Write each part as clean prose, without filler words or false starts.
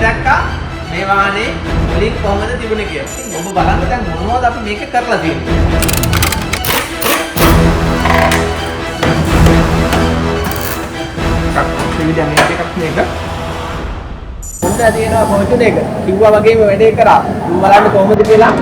දැක්කා මේ වාහනේ වලින් කොහමද තිබුණේ කියලා. ඔබ බලන්න දැන් මොනවද අපි මේක කරලා තියෙන්නේ. විවිධ මේක මේක හොඳ තියෙනවා පොචුන එක. කිව්වා වගේම වැඩේ කරා. බලන්න කොහොමද කියලා.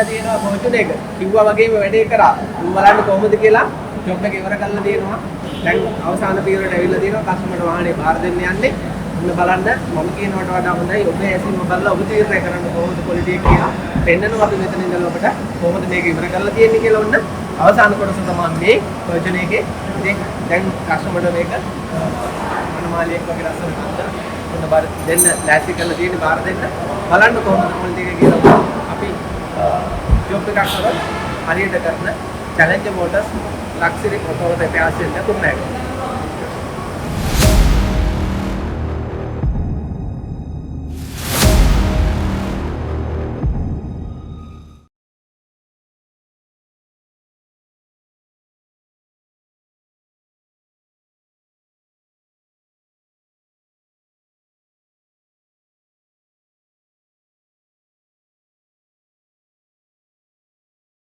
තියෙනවා පොචුන එක. කිව්වා වගේම වැඩේ කරා. බලන්න කොහොමද කියලා ජොබ් එක ඉවර කරලා දෙනවා. දැන් අවසාන පියවරට ඇවිල්ලා තියෙනවා. කස්ටමර්ට වාහනේ බාර දෙන්න යන්නේ. ඔන්න බලන්න මම කියනවට වඩා හොඳයි ඔබේ ඇසින්ම බලලා ඔබ තීරණය කරන්න කොහොමද ක්වොලිටි එක කියලා. පෙන්නනවා අපි මෙතන ඉඳලා ඔබට කොහොමද මේක ඉවර කරලා තියෙන්නේ කියලා ඔන්න අවසාන කොටස තමයි මේ වර්ජන් එකේ. ඉතින් දැන් කස්ටමර්ට මේක මනමාලියක් වගේ ලස්සන කන්ද මොන බාර දෙන්න ලෑස්ති කරලා තියෙන බාර දෙන්න බලන්න කොහොමද කොහොමද ඒක කියලා අපි ජොබ් එකක් කරලා හරියට කරන චැලෙන්ජර් මෝටර්ස් ලක්ෂරි මොටෝර් දෙපාර්ශ්වයෙන් තුනක්.